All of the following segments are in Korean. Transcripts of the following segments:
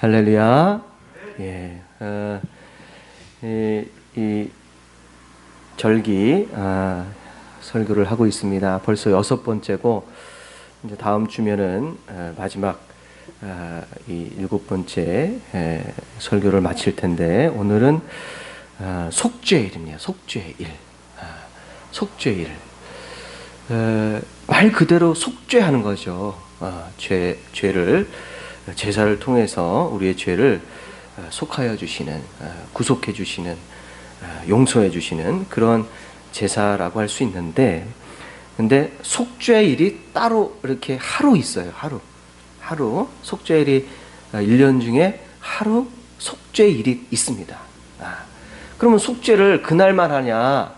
할렐루야. 예, 이 절기 설교를 하고 있습니다. 벌써 6번째고 이제 다음 주면은 마지막 이 7번째 설교를 마칠 텐데 오늘은 속죄일입니다. 속죄일. 속죄일. 말 그대로 속죄하는 거죠. 죄를 제사를 통해서 우리의 죄를 속하여 주시는, 구속해 주시는, 용서해 주시는 그런 제사라고 할 수 있는데, 근데 속죄일이 따로 이렇게 하루 있어요. 하루 속죄일이 1년 중에 하루 속죄일이 있습니다. 그러면 속죄를 그날만 하냐?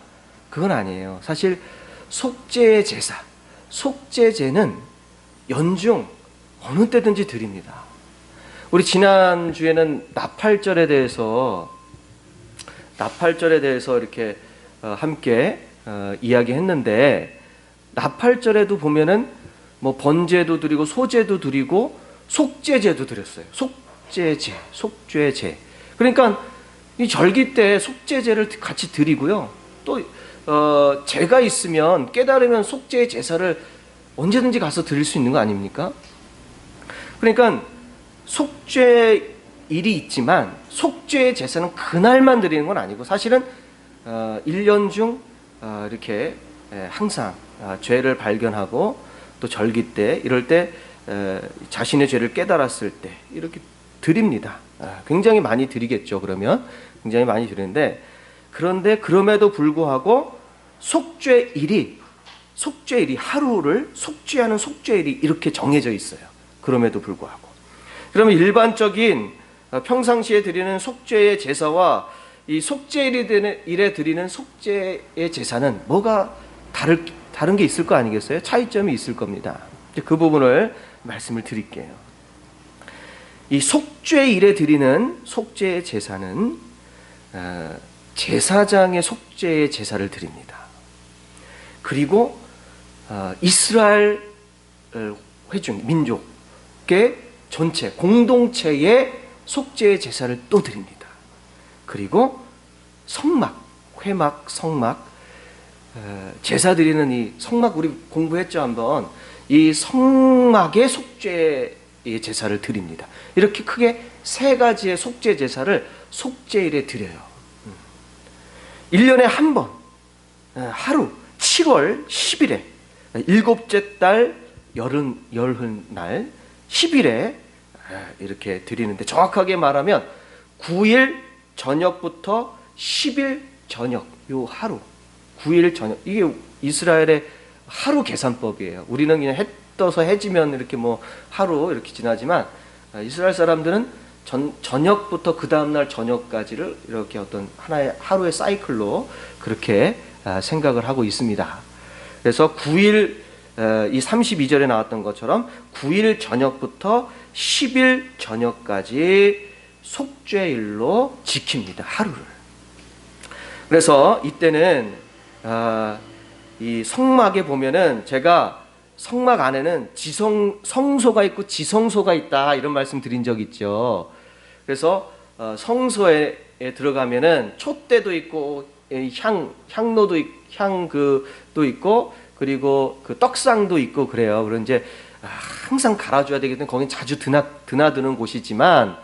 그건 아니에요. 사실 속죄의 제사, 속죄제는 연중 어느 때든지 드립니다. 우리 지난주에는 나팔절에 대해서 이렇게 함께 이야기했는데, 나팔절에도 보면은 뭐 번제도 드리고 소제도 드리고 속죄제도 드렸어요. 속죄제. 그러니까 이 절기 때 속죄제를 같이 드리고요. 또 죄가 있으면 깨달으면 속죄의 제사를 언제든지 가서 드릴 수 있는 거 아닙니까? 그러니까 속죄일이 있지만 속죄의 제사는 그날만 드리는 건 아니고, 사실은 1년 중 이렇게 항상 죄를 발견하고 또 절기 때 이럴 때 자신의 죄를 깨달았을 때 이렇게 드립니다. 굉장히 많이 드리겠죠. 그러면 굉장히 많이 드리는데, 그런데 그럼에도 불구하고 속죄일이 하루를 속죄하는 속죄일이 이렇게 정해져 있어요. 그럼에도 불구하고. 그러면 일반적인 평상시에 드리는 속죄의 제사와 이 속죄일에 드리는 속죄의 제사는 뭐가 다른 게 있을 거 아니겠어요? 차이점이 있을 겁니다. 그 부분을 말씀을 드릴게요. 이 속죄일에 드리는 속죄의 제사는 제사장의 속죄의 제사를 드립니다. 그리고 이스라엘 회중, 민족의 전체, 공동체의 속죄의 제사를 또 드립니다. 그리고 회막, 성막, 제사 드리는 이 성막, 우리 공부했죠 한번. 이 성막의 속죄의 제사를 드립니다. 이렇게 크게 3가지의 속죄 제사를 속죄일에 드려요. 1년에 한 번, 하루 7월 10일에 7째 달 열흘날 10일에 이렇게 드리는데, 정확하게 말하면 9일 저녁부터 10일 저녁, 요 하루 9일 저녁, 이게 이스라엘의 하루 계산법이에요. 우리는 그냥 해 떠서 해지면 이렇게 뭐 하루 이렇게 지나지만, 이스라엘 사람들은 저녁부터 그 다음날 저녁까지를 이렇게 어떤 하루의 사이클로 그렇게 생각을 하고 있습니다. 그래서 9일, 이 32절에 나왔던 것처럼 9일 저녁부터 10일 저녁까지 속죄일로 지킵니다. 하루를. 그래서 이때는 이 성막에 보면은, 제가 성막 안에는 성소가 있고 지성소가 있다 이런 말씀 드린 적 있죠. 그래서 성소에 들어가면은 촛대도 있고 향로도 있고 그리고 그 떡상도 있고 그래요. 그런 이제 항상 갈아줘야 되기 때문에 거긴 자주 드나드는 곳이지만,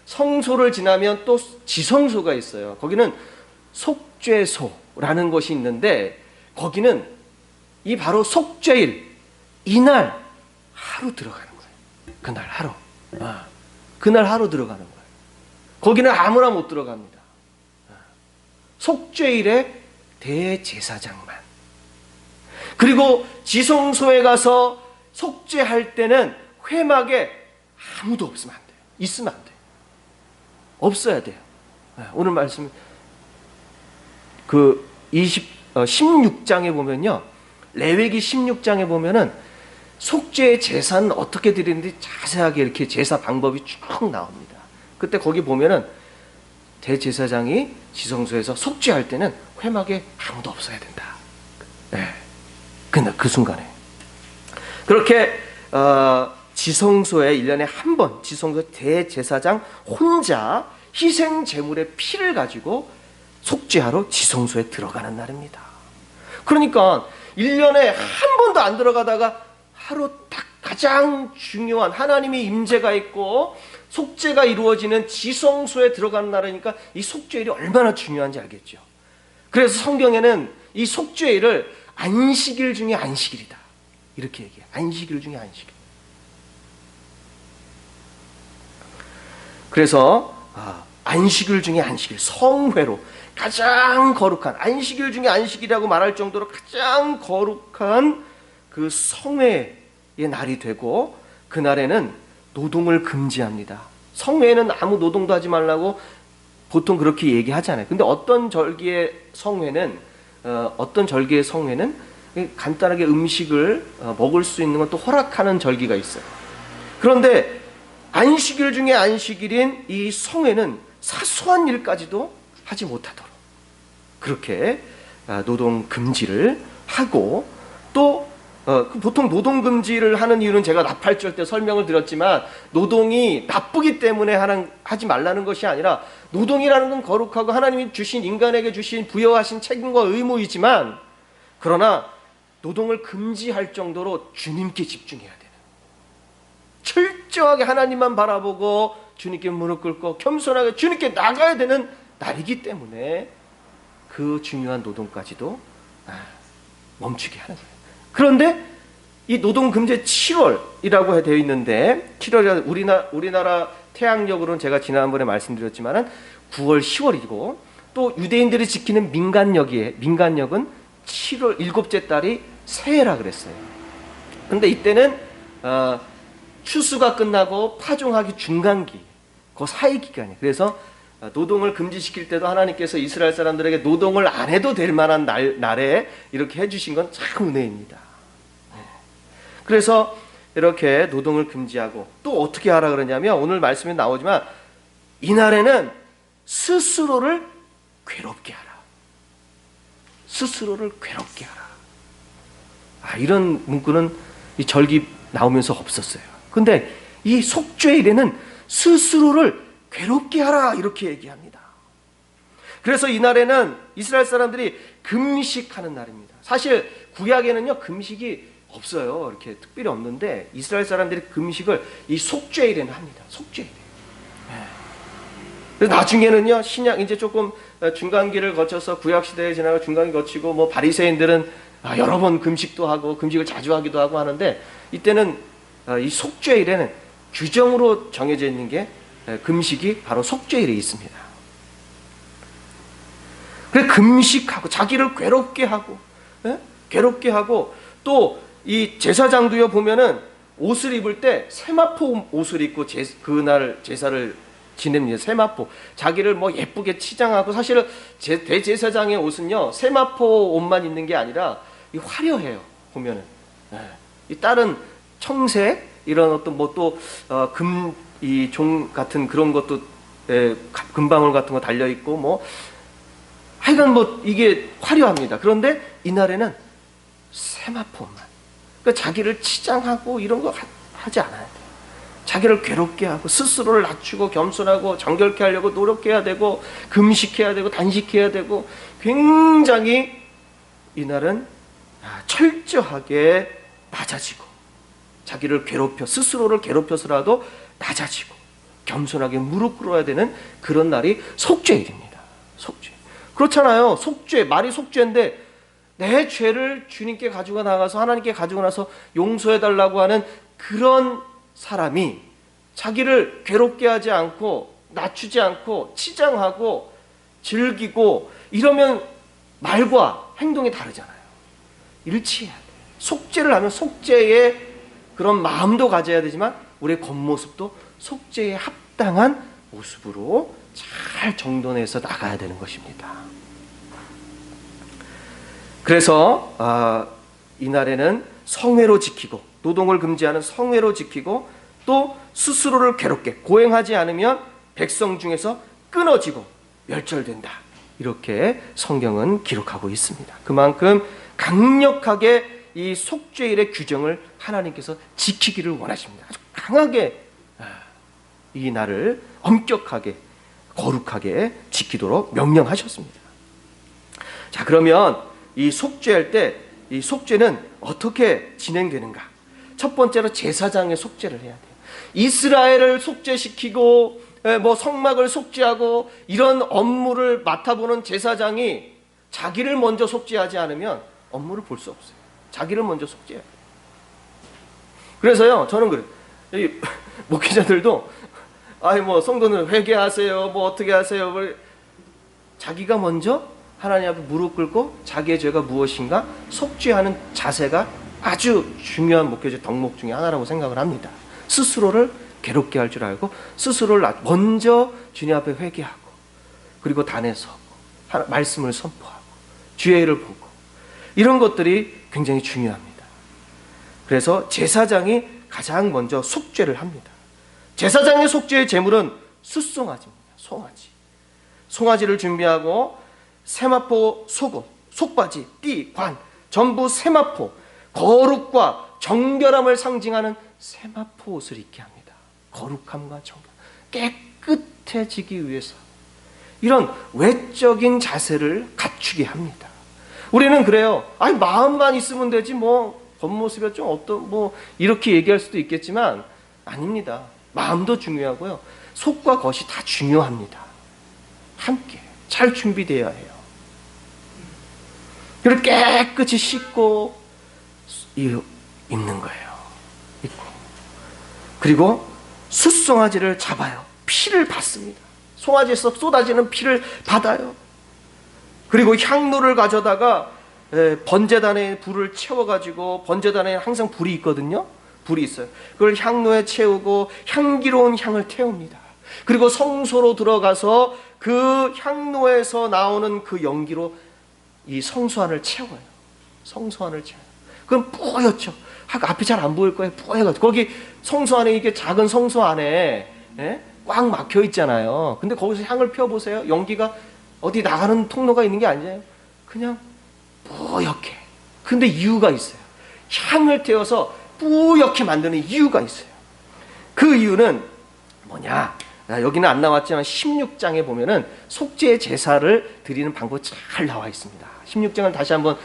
성소를 지나면 또 지성소가 있어요. 거기는 속죄소라는 곳이 있는데, 거기는 이 바로 속죄일 이날 하루 들어가는 거예요. 그날 하루 들어가는 거예요. 거기는 아무나 못 들어갑니다. 속죄일의 대제사장만. 그리고 지성소에 가서 속죄할 때는 회막에 아무도 없으면 안 돼요. 있으면 안 돼요. 없어야 돼요. 오늘 말씀 16장에 보면요, 레위기 16장에 보면은 속죄의 제사는 어떻게 드리는지 자세하게 이렇게 제사 방법이 쭉 나옵니다. 그때 거기 보면은 대제사장이 지성소에서 속죄할 때는 회막에 아무도 없어야 된다. 그 순간에 그렇게 지성소에 1년에 한 번 지성소 대제사장 혼자 희생 제물의 피를 가지고 속죄하러 지성소에 들어가는 날입니다. 그러니까 1년에 한 번도 안 들어가다가 하루 딱 가장 중요한 하나님의 임재가 있고 속죄가 이루어지는 지성소에 들어가는 날이니까 이 속죄일이 얼마나 중요한지 알겠죠. 그래서 성경에는 이 속죄일을 안식일 중에 안식일이다 이렇게 얘기해요. 안식일 중에 안식일. 그래서 안식일 중에 안식일, 성회로 가장 거룩한, 안식일 중에 안식이라고 말할 정도로 가장 거룩한 그 성회의 날이 되고, 그날에는 노동을 금지합니다. 성회에는 아무 노동도 하지 말라고 보통 그렇게 얘기하잖아요. 근데 어떤 절기의 성회는 간단하게 음식을 먹을 수 있는 건 또 허락하는 절기가 있어요. 그런데 안식일 중에 안식일인 이 성회는 사소한 일까지도 하지 못하도록 그렇게 노동 금지를 하고, 또 보통 노동 금지를 하는 이유는 제가 나팔절 때 설명을 드렸지만 노동이 나쁘기 때문에 하지 말라는 것이 아니라, 노동이라는 건 거룩하고 하나님이 주신, 인간에게 주신 부여하신 책임과 의무이지만, 그러나 노동을 금지할 정도로 주님께 집중해야 돼요. 철저하게 하나님만 바라보고 주님께 무릎 꿇고 겸손하게 주님께 나가야 되는 날이기 때문에 그 중요한 노동까지도 멈추게 하는 거예요. 그런데 이 노동금제 7월이라고 되어 있는데, 7월이 우리나라 태양력으로는 제가 지난번에 말씀드렸지만 9월, 10월이고, 또 유대인들이 지키는 민간력은 7월 7째 달이 새해라 그랬어요. 근데 이때는 추수가 끝나고 파종하기 중간기, 그 사이 기간이에요. 그래서 노동을 금지시킬 때도 하나님께서 이스라엘 사람들에게 노동을 안 해도 될 만한 날에 이렇게 해주신 건 참 은혜입니다. 그래서 이렇게 노동을 금지하고, 또 어떻게 하라 그러냐면, 오늘 말씀에 나오지만 이날에는 스스로를 괴롭게 하라. 스스로를 괴롭게 하라. 이런 문구는 이 절기 나오면서 없었어요. 근데 이 속죄일에는 스스로를 괴롭게 하라 이렇게 얘기합니다. 그래서 이날에는 이스라엘 사람들이 금식하는 날입니다. 사실 구약에는요 금식이 없어요. 이렇게 특별히 없는데 이스라엘 사람들이 금식을 이 속죄일에는 합니다. 속죄일에. 그래서 나중에는요 신약 이제 조금 중간기를 거쳐서 구약 시대에 지나가 중간기 거치고, 뭐 바리새인들은 여러 번 금식도 하고 금식을 자주 하기도 하고 하는데, 이때는 이 속죄일에는 규정으로 정해져 있는 게 금식이 바로 속죄일에 있습니다. 그래서 금식하고 자기를 괴롭게 하고 또 이 제사장도요 보면은 옷을 입을 때 세마포 옷을 입고 그날 제사를 지냅니다. 세마포. 자기를 뭐 예쁘게 치장하고, 사실은 대제사장의 옷은요 세마포 옷만 입는 게 아니라 화려해요. 보면은 이 다른 청색 이런 어떤 뭐 또 이 종 같은 그런 것도 금방울 같은 거 달려 있고, 뭐 하여간 뭐 이게 화려합니다. 그런데 이날에는 세마포만, 그러니까 자기를 치장하고 이런 거 하지 않아야 돼요. 자기를 괴롭게 하고 스스로를 낮추고 겸손하고 정결케 하려고 노력해야 되고, 금식해야 되고 단식해야 되고, 굉장히 이날은 철저하게 낮아지고, 자기를 스스로를 괴롭혀서라도 낮아지고 겸손하게 무릎 꿇어야 되는 그런 날이 속죄일입니다. 속죄. 그렇잖아요. 말이 속죄인데 내 죄를 주님께 가지고 나가서 하나님께 가지고 나서 용서해달라고 하는 그런 사람이 자기를 괴롭게 하지 않고 낮추지 않고 치장하고 즐기고 이러면 말과 행동이 다르잖아요. 일치해야 돼요. 속죄를 하면 속죄의 그런 마음도 가져야 되지만 우리의 겉모습도 속죄에 합당한 모습으로 잘 정돈해서 나가야 되는 것입니다. 그래서 이날에는 성회로 지키고, 노동을 금지하는 성회로 지키고, 또 스스로를 괴롭게 고행하지 않으면 백성 중에서 끊어지고 멸절된다. 이렇게 성경은 기록하고 있습니다. 그만큼 강력하게 이 속죄일의 규정을 하나님께서 지키기를 원하십니다. 아주 강하게 이 날을 엄격하게 거룩하게 지키도록 명령하셨습니다. 자, 그러면 이 속죄할 때 이 속죄는 어떻게 진행되는가? 첫 번째로 제사장의 속죄를 해야 돼요. 이스라엘을 속죄시키고 뭐 성막을 속죄하고 이런 업무를 맡아보는 제사장이 자기를 먼저 속죄하지 않으면 업무를 볼 수 없어요. 자기를 먼저 속죄해야 돼요. 그래서요, 저는 그래요. 이 목회자들도 아니 뭐 성도는 회개하세요, 뭐 어떻게 하세요. 자기가 먼저 하나님 앞에 무릎 꿇고 자기의 죄가 무엇인가 속죄하는 자세가 아주 중요한 목회자 덕목 중에 하나라고 생각을 합니다. 스스로를 괴롭게 할 줄 알고 스스로를 먼저 주님 앞에 회개하고 그리고 단에 서고 말씀을 선포하고 주의 일을 보고 이런 것들이 굉장히 중요합니다. 그래서 제사장이 가장 먼저 속죄를 합니다. 제사장의 속죄의 제물은 숫송아지입니다. 송아지. 송아지를 준비하고 세마포 속옷, 속바지, 띠, 관 전부 세마포, 거룩과 정결함을 상징하는 세마포 옷을 입게 합니다. 거룩함과 정결, 깨끗해지기 위해서 이런 외적인 자세를 갖추게 합니다. 우리는 그래요. 아니 마음만 있으면 되지 뭐 겉모습이 좀 어떤 뭐 이렇게 얘기할 수도 있겠지만 아닙니다. 마음도 중요하고요. 속과 겉이 다 중요합니다. 함께 잘 준비되어야 해요. 그리고 깨끗이 씻고 입는 거예요. 입고 그리고 숫송아지를 잡아요. 피를 받습니다. 송아지에서 쏟아지는 피를 받아요. 그리고 향로를 가져다가 번제단에 불을 채워가지고 번제단에 항상 불이 있거든요. 불이 있어요. 그걸 향로에 채우고 향기로운 향을 태웁니다. 그리고 성소로 들어가서 그 향로에서 나오는 그 연기로 이 성소안을 채워요. 성소안을 채워요. 그럼 뿌옇죠. 앞이 잘 안 보일 거예요. 뿌옇죠. 거기 성소 안에 이게 작은 성소 안에 꽉 막혀 있잖아요. 근데 거기서 향을 펴보세요. 연기가 어디 나가는 통로가 있는 게 아니에요. 그냥 뿌옇게. 근데 이유가 있어요. 향을 태워서 뿌옇게 만드는 이유가 있어요. 그 이유는 뭐냐? 여기는 안 나왔지만 16장에 보면은 속죄 제사를 드리는 방법이 잘 나와 있습니다. 16장을 다시 한번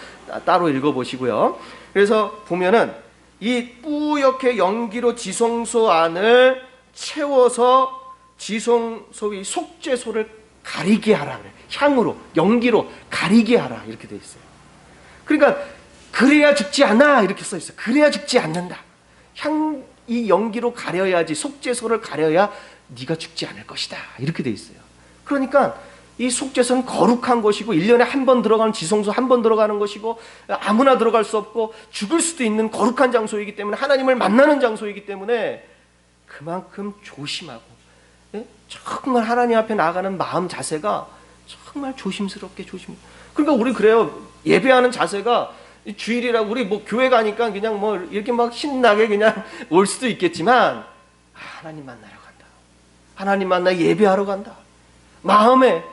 따로 읽어보시고요. 그래서 보면은 이 뿌옇게 연기로 지성소 안을 채워서 지성소의 속죄소를 가리게 하라 그래. 향으로 연기로 가리게 하라 이렇게 돼 있어요. 그러니까 그래야 죽지 않아 이렇게 써 있어요. 그래야 죽지 않는다. 이 연기로 가려야지 속죄소를 가려야 네가 죽지 않을 것이다 이렇게 돼 있어요. 그러니까 이 속죄소는 거룩한 것이고 1년에 한 번 들어가는 지성소 한 번 들어가는 것이고 아무나 들어갈 수 없고 죽을 수도 있는 거룩한 장소이기 때문에 하나님을 만나는 장소이기 때문에 그만큼 조심하고 정말 하나님 앞에 나아가는 마음 자세가 정말 조심스럽게 그러니까 우리 그래요. 예배하는 자세가 주일이라고 우리 뭐 교회 가니까 그냥 뭐 이렇게 막 신나게 그냥 올 수도 있겠지만 하나님 만나러 간다. 하나님 만나 예배하러 간다. 마음에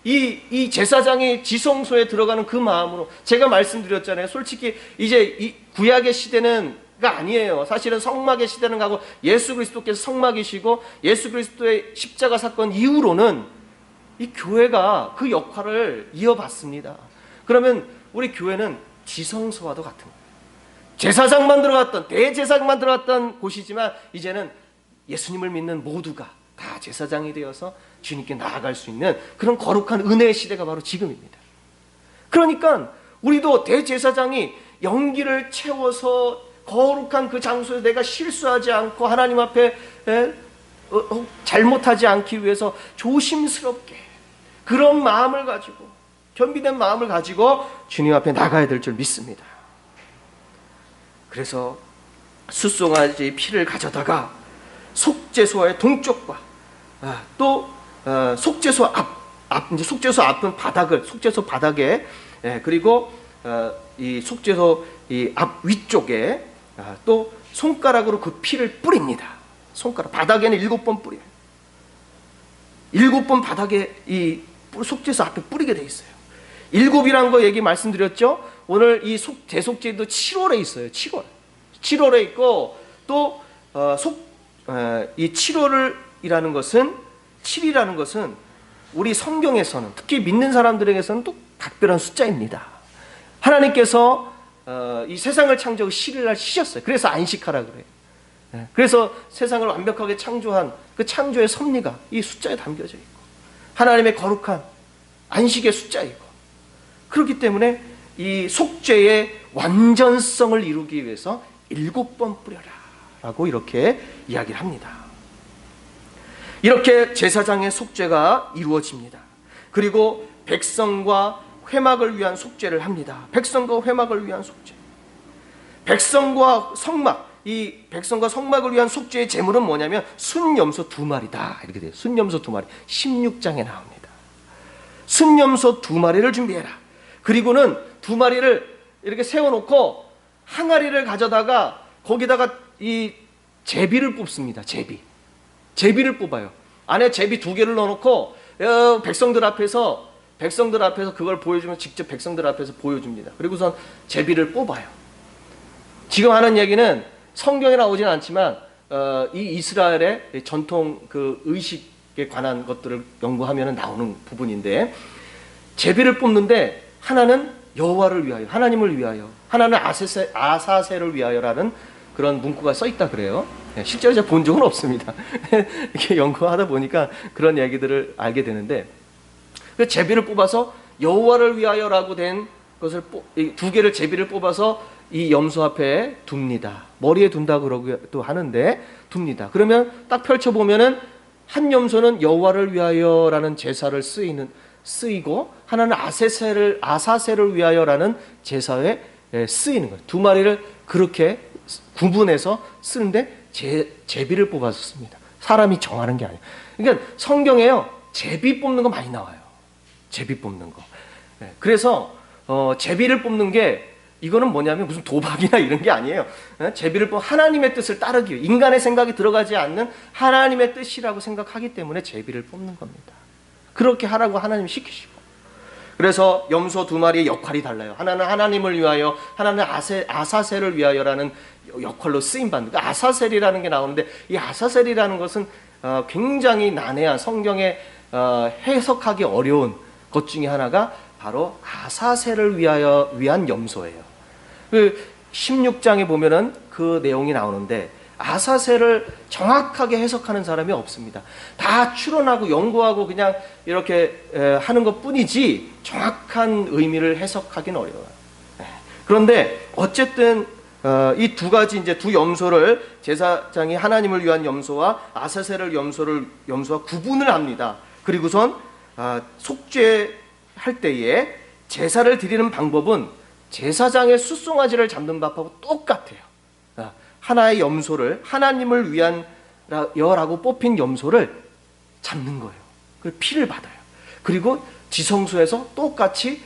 이 제사장이 지성소에 들어가는 그 마음으로 제가 말씀드렸잖아요. 솔직히 이제 이 구약의 시대는가 아니에요. 사실은 성막의 시대는 가고 예수 그리스도께서 성막이시고 예수 그리스도의 십자가 사건 이후로는 이 교회가 그 역할을 이어받습니다. 그러면 우리 교회는 지성소와도 같은 거예요. 제사장만 들어갔던 대제사장만 들어갔던 곳이지만 이제는 예수님을 믿는 모두가 다 제사장이 되어서 주님께 나아갈 수 있는 그런 거룩한 은혜의 시대가 바로 지금입니다. 그러니까 우리도 대제사장이 연기를 채워서 거룩한 그 장소에서 내가 실수하지 않고 하나님 앞에 잘못하지 않기 위해서 조심스럽게 그런 마음을 가지고 겸비된 마음을 가지고 주님 앞에 나가야 될 줄 믿습니다. 그래서 숫송아지 피를 가져다가 속죄소의 동쪽과 또 속죄소 이제 속죄소 앞은 바닥을 속죄소 바닥에 그리고 이 속죄소 이 앞 위쪽에 또 손가락으로 그 피를 뿌립니다. 손가락 바닥에는 7번 뿌려요. 7번 바닥에 이 속죄소 앞에 뿌리게 돼 있어요. 7이라는 거 얘기 말씀드렸죠. 오늘 이 대속죄도 7월에 있어요. 7월에 있고 또 이 7월이라는 것은 7이라는 것은 우리 성경에서는 특히 믿는 사람들에게서는 또 각별한 숫자입니다. 하나님께서 이 세상을 창조하고 7일 날 쉬셨어요. 그래서 안식하라 그래요. 그래서 세상을 완벽하게 창조한 그 창조의 섭리가 이 숫자에 담겨져 있고 하나님의 거룩한 안식의 숫자이고, 그렇기 때문에 이 속죄의 완전성을 이루기 위해서 7번 뿌려라 라고 이렇게 이야기를 합니다. 이렇게 제사장의 속죄가 이루어집니다. 그리고 백성과 회막을 위한 속죄를 합니다. 백성과 회막을 위한 속죄. 백성과 성막, 이 백성과 성막을 위한 속죄의 제물은 뭐냐면 순염소 2마리다 이렇게 돼요. 순염소 2마리 16장에 나옵니다. 순염소 2마리를 준비해라. 그리고는 2마리를 이렇게 세워놓고 항아리를 가져다가 거기다가 이 제비를 뽑습니다. 제비를 뽑아요. 안에 제비 2개를 넣어놓고 백성들 앞에서 그걸 보여주면 직접 백성들 앞에서 보여줍니다. 그리고선 제비를 뽑아요. 지금 하는 얘기는 성경에 나오지는 않지만 이 이스라엘의 전통 그 의식에 관한 것들을 연구하면 나오는 부분인데, 제비를 뽑는데 하나는 여호와를 위하여, 하나님을 위하여, 하나는 아사셀을 위하여라는 그런 문구가 써 있다 그래요. 실제로 제가 본 적은 없습니다. 이렇게 연구하다 보니까 그런 얘기들을 알게 되는데, 그 제비를 뽑아서 여호와를 위하여라고 된 것을 2개를 제비를 뽑아서 이 염소 앞에 둡니다. 머리에 둔다고 그러기도 하는데 둡니다. 그러면 딱 펼쳐보면은 한 염소는 여호와를 위하여라는 제사를 쓰이고 하나는 아사셀을 위하여라는 제사에 쓰이는 거예요. 2마리를 그렇게 구분해서 쓰는데 제비를 뽑아서 씁니다. 사람이 정하는 게 아니에요. 그러니까 성경에요, 제비 뽑는 거 많이 나와요. 제비 뽑는 거. 그래서 제비를 뽑는 게 이거는 뭐냐면 무슨 도박이나 이런 게 아니에요. 제비를 뽑아 하나님의 뜻을 따르기 위해, 인간의 생각이 들어가지 않는 하나님의 뜻이라고 생각하기 때문에 제비를 뽑는 겁니다. 그렇게 하라고 하나님이 시키시고. 그래서 염소 2마리의 역할이 달라요. 하나는 하나님을 위하여, 하나는 아사셀을 위하여라는 역할로 쓰임받는. 그러니까 아사셀이라는 게 나오는데, 이 아사셀이라는 것은 굉장히 난해한, 성경에 해석하기 어려운 것 중에 하나가 바로 아사셀을 위한 염소예요. 그 16장에 보면은 그 내용이 나오는데 아사셀을 정확하게 해석하는 사람이 없습니다. 다 추론하고 연구하고 그냥 이렇게 하는 것 뿐이지 정확한 의미를 해석하기는 어려워요. 그런데 어쨌든 이 2가지 이제 2 염소를 제사장이 하나님을 위한 염소와 아사셀을 염소와 구분을 합니다. 그리고선 속죄할 때에 제사를 드리는 방법은 제사장의 숫송아지를 잡는 밥하고 똑같아요. 하나의 염소를, 하나님을 위한 여라고 뽑힌 염소를 잡는 거예요. 그리고 피를 받아요. 그리고 지성소에서 똑같이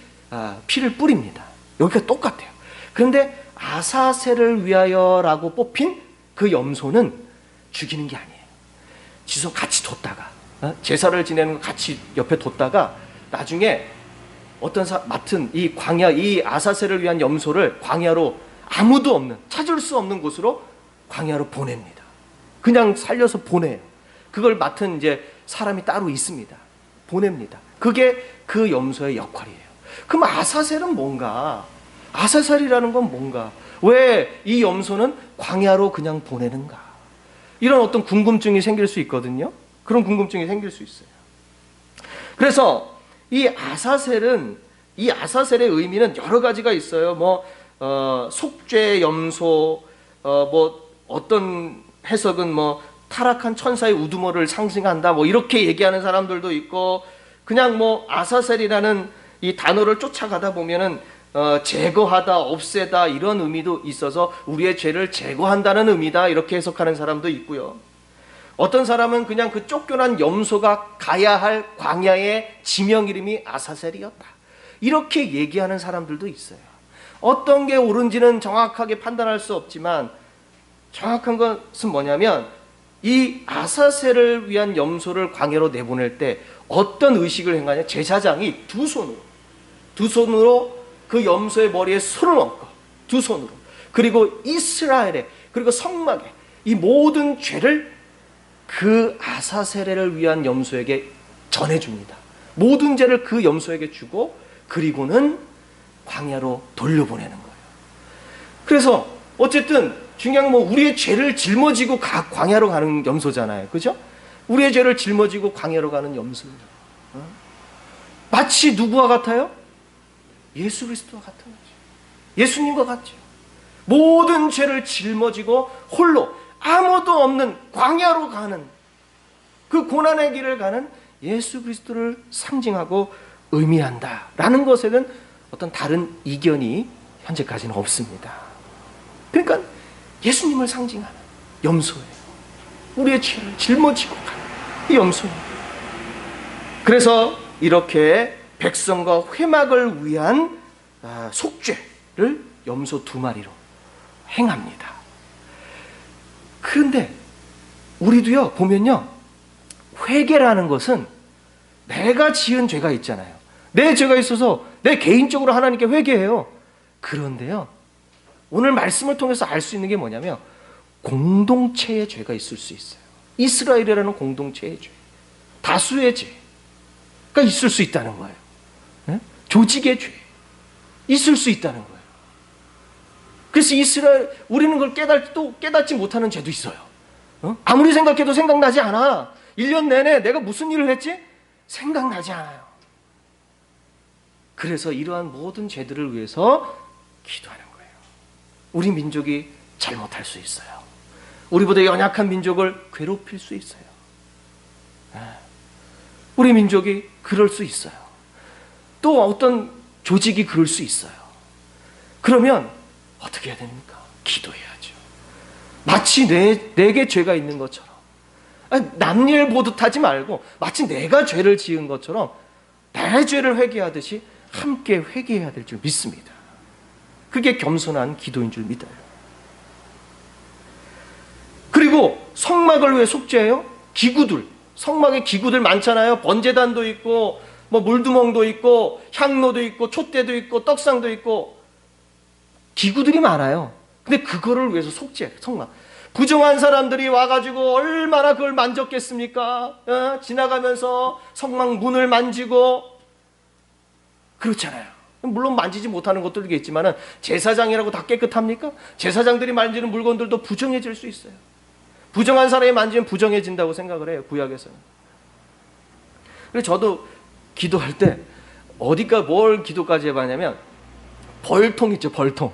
피를 뿌립니다. 여기가 똑같아요. 그런데 아사셀을 위하여라고 뽑힌 그 염소는 죽이는 게 아니에요. 지성 같이 뒀다가 제사를 지내는 거 같이 옆에 뒀다가 나중에 어떤 맡은 이 광야, 이 아사셀을 위한 염소를 광야로, 아무도 없는, 찾을 수 없는 곳으로 광야로 보냅니다. 그냥 살려서 보내요. 그걸 맡은 이제 사람이 따로 있습니다. 보냅니다. 그게 그 염소의 역할이에요. 그럼 아사셀은 뭔가? 아사셀이라는 건 뭔가? 왜 이 염소는 광야로 그냥 보내는가? 이런 어떤 궁금증이 생길 수 있거든요. 그런 궁금증이 생길 수 있어요. 그래서 이 아사셀의 의미는 여러 가지가 있어요. 속죄 염소, 어떤 해석은 타락한 천사의 우두머리를 상징한다, 이렇게 얘기하는 사람들도 있고, 그냥 아사셀이라는 이 단어를 쫓아가다 보면은 제거하다, 없애다 이런 의미도 있어서 우리의 죄를 제거한다는 의미다 이렇게 해석하는 사람도 있고요. 어떤 사람은 그냥 그 쫓겨난 염소가 가야 할 광야의 지명 이름이 아사셀이었다, 이렇게 얘기하는 사람들도 있어요. 어떤 게 옳은지는 정확하게 판단할 수 없지만 정확한 것은 뭐냐면 이 아사셀을 위한 염소를 광야로 내보낼 때 어떤 의식을 행하냐, 제사장이 두 손으로 그 염소의 머리에 손을 얹고, 두 손으로, 그리고 이스라엘의, 그리고 성막의 이 모든 죄를 그 아사세레를 위한 염소에게 전해줍니다. 모든 죄를 그 염소에게 주고 그리고는 광야로 돌려보내는 거예요. 그래서 어쨌든 중요한 건 우리의 죄를 짊어지고 광야로 가는 염소잖아요. 그죠? 우리의 죄를 짊어지고 광야로 가는 염소예요. 마치 누구와 같아요? 예수 그리스도와 같은 거죠. 예수님과 같죠. 모든 죄를 짊어지고 홀로 아무도 없는 광야로 가는 그 고난의 길을 가는 예수 그리스도를 상징하고 의미한다라는 것에는 어떤 다른 이견이 현재까지는 없습니다. 그러니까 예수님을 상징하는 염소예요. 우리의 죄를 짊어지고 가는 이 염소입니다. 그래서 이렇게 백성과 회막을 위한 속죄를 염소 2마리로 행합니다. 그런데 우리도요 보면요, 회개라는 것은 내가 지은 죄가 있잖아요. 내 죄가 있어서 내 개인적으로 하나님께 회개해요. 그런데요, 오늘 말씀을 통해서 알 수 있는 게 뭐냐면 공동체의 죄가 있을 수 있어요. 이스라엘이라는 공동체의 죄, 다수의 죄가 있을 수 있다는 거예요. 네? 조직의 죄 있을 수 있다는 거예요. 그래서 우리는 그걸 깨닫지 못하는 죄도 있어요. 아무리 생각해도 생각나지 않아. 1년 내내 내가 무슨 일을 했지? 생각나지 않아요. 그래서 이러한 모든 죄들을 위해서 기도하는 거예요. 우리 민족이 잘못할 수 있어요. 우리보다 연약한 민족을 괴롭힐 수 있어요. 우리 민족이 그럴 수 있어요. 또 어떤 조직이 그럴 수 있어요. 그러면 어떻게 해야 됩니까? 기도해야죠. 마치 내게 죄가 있는 것처럼, 남일 보듯 하지 말고 마치 내가 죄를 지은 것처럼 내 죄를 회개하듯이 함께 회개해야 될 줄 믿습니다. 그게 겸손한 기도인 줄 믿어요. 그리고 성막을 왜 속죄해요? 기구들, 성막에 기구들 많잖아요. 번제단도 있고 뭐 물두멍도 있고 향로도 있고 촛대도 있고 떡상도 있고 기구들이 많아요. 근데 그거를 위해서 속죄해요. 성막. 부정한 사람들이 와가지고 얼마나 그걸 만졌겠습니까? 지나가면서 성막 문을 만지고 그렇잖아요. 물론 만지지 못하는 것들도 있겠지만 제사장이라고 다 깨끗합니까? 제사장들이 만지는 물건들도 부정해질 수 있어요. 부정한 사람이 만지면 부정해진다고 생각을 해요, 구약에서는. 그래서 저도 기도할 때 뭘 기도까지 해봤냐면 벌통 있죠, 벌통.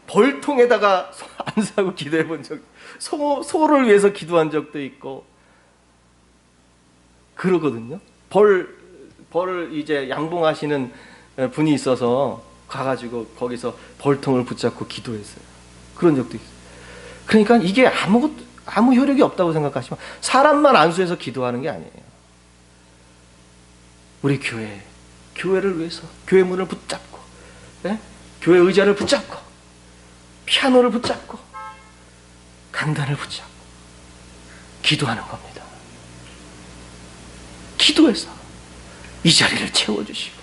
벌통에다가 안 사고 기도해 본 적, 소를 위해서 기도한 적도 있고 그러거든요. 벌을 이제 양봉하시는 분이 있어서 가가지고 거기서 벌통을 붙잡고 기도했어요. 그런 적도 있어요. 그러니까 이게 아무 효력이 없다고 생각하시면 사람만 안수해서 기도하는 게 아니에요. 우리 교회를 위해서 교회 문을 붙잡고, 네? 교회 의자를 붙잡고, 피아노를 붙잡고, 강단을 붙잡고 기도하는 겁니다. 기도해서 이 자리를 채워주시고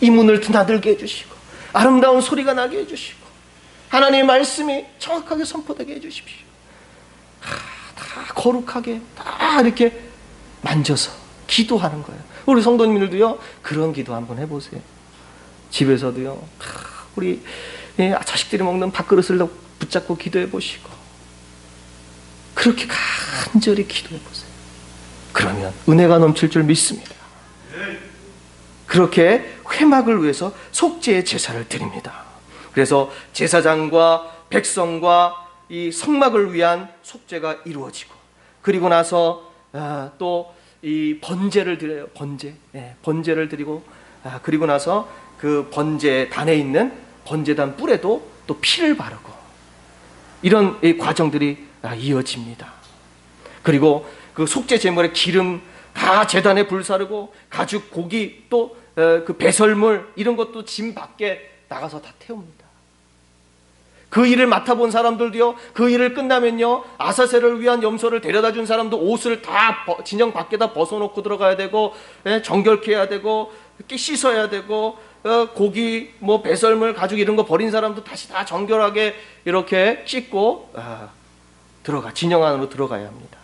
이 문을 드나들게 해주시고 아름다운 소리가 나게 해주시고 하나님의 말씀이 정확하게 선포되게 해주십시오. 다 거룩하게 다 이렇게 만져서 기도하는 거예요. 우리 성도님들도요, 그런 기도 한번 해보세요. 집에서도요, 우리 자식들이 먹는 밥그릇을 붙잡고 기도해 보시고 그렇게 간절히 기도해 보세요. 그러면 은혜가 넘칠 줄 믿습니다. 그렇게 회막을 위해서 속죄의 제사를 드립니다. 그래서 제사장과 백성과 이 성막을 위한 속죄가 이루어지고, 그리고 나서 또 이 번제를 드려요. 번제를 드리고, 그리고 나서 그 번제단에 있는 번제단 뿔에도 또 피를 바르고, 이런 이 과정들이 이어집니다. 그리고 그 속죄 제물의 기름 다 제단에 불사르고, 가죽 고기 또 그 배설물 이런 것도 짐 밖에 나가서 다 태웁니다. 그 일을 맡아본 사람들도요, 그 일을 끝나면요, 아사셀을 위한 염소를 데려다 준 사람도 옷을 다 진영 밖에다 벗어놓고 들어가야 되고, 정결케 해야 되고, 씻어야 되고, 고기, 뭐 배설물, 가죽 이런 거 버린 사람도 다시 다 정결하게 이렇게 씻고 진영 안으로 들어가야 합니다.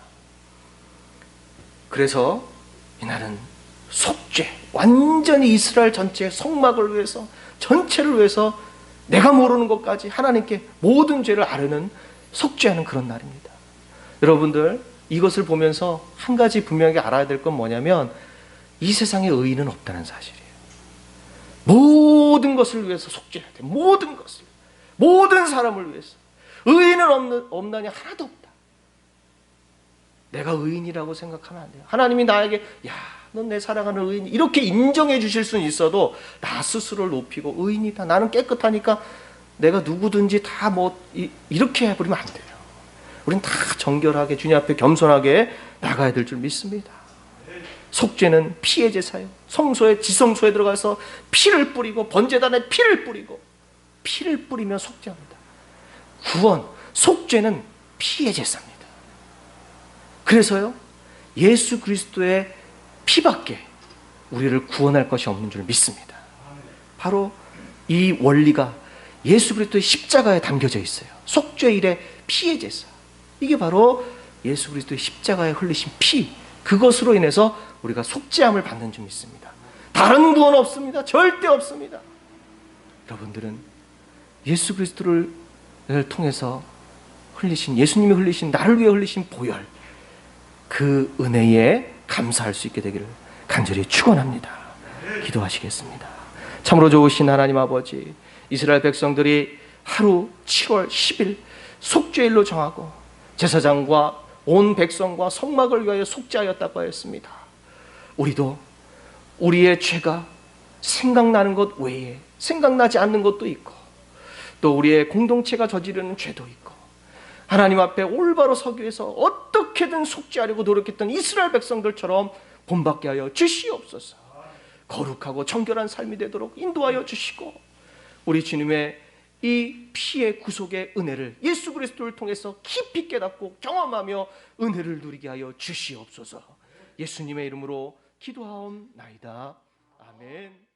그래서 이날은 속죄, 완전히 이스라엘 전체의 성막을 위해서, 전체를 위해서 내가 모르는 것까지 하나님께 모든 죄를 아뢰는 속죄하는 그런 날입니다. 여러분들, 이것을 보면서 한 가지 분명히 알아야 될 건 뭐냐면 이 세상에 의인은 없다는 사실이에요. 모든 것을 위해서 속죄해야 돼. 모든 것을, 모든 사람을 위해서. 의인은 없나니 하나도 없다. 내가 의인이라고 생각하면 안 돼요. 하나님이 나에게 야, 넌 내 사랑하는 의인, 이렇게 인정해 주실 수는 있어도 나 스스로를 높이고 의인이다, 나는 깨끗하니까 내가 누구든지 다 이렇게 해버리면 안 돼요. 우린 다 정결하게 주님 앞에 겸손하게 나가야 될 줄 믿습니다. 속죄는 피의 제사예요. 성소에, 지성소에 들어가서 피를 뿌리고, 번제단에 피를 뿌리고, 피를 뿌리며 속죄합니다. 구원, 속죄는 피의 제사입니다. 그래서요, 예수 그리스도의 피밖에 우리를 구원할 것이 없는 줄 믿습니다. 바로 이 원리가 예수 그리스도의 십자가에 담겨져 있어요. 속죄일의 피의 제사, 이게 바로 예수 그리스도의 십자가에 흘리신 피, 그것으로 인해서 우리가 속죄함을 받는 줄 믿습니다. 다른 구원 없습니다. 절대 없습니다. 여러분들은 예수 그리스도를 통해서 흘리신, 예수님이 흘리신, 나를 위해 흘리신 보혈, 그 은혜에 감사할 수 있게 되기를 간절히 축원합니다. 기도하시겠습니다. 참으로 좋으신 하나님 아버지, 이스라엘 백성들이 하루 7월 10일 속죄일로 정하고 제사장과 온 백성과 성막을 위하여 속죄하였다고 하였습니다. 우리도 우리의 죄가 생각나는 것 외에 생각나지 않는 것도 있고, 또 우리의 공동체가 저지르는 죄도 있고, 하나님 앞에 올바로 서기 위해서 어떻게든 속죄하려고 노력했던 이스라엘 백성들처럼 본받게 하여 주시옵소서. 거룩하고 정결한 삶이 되도록 인도하여 주시고, 우리 주님의 이 피의 구속의 은혜를 예수 그리스도를 통해서 깊이 깨닫고 경험하며 은혜를 누리게 하여 주시옵소서. 예수님의 이름으로 기도하옵나이다. 아멘.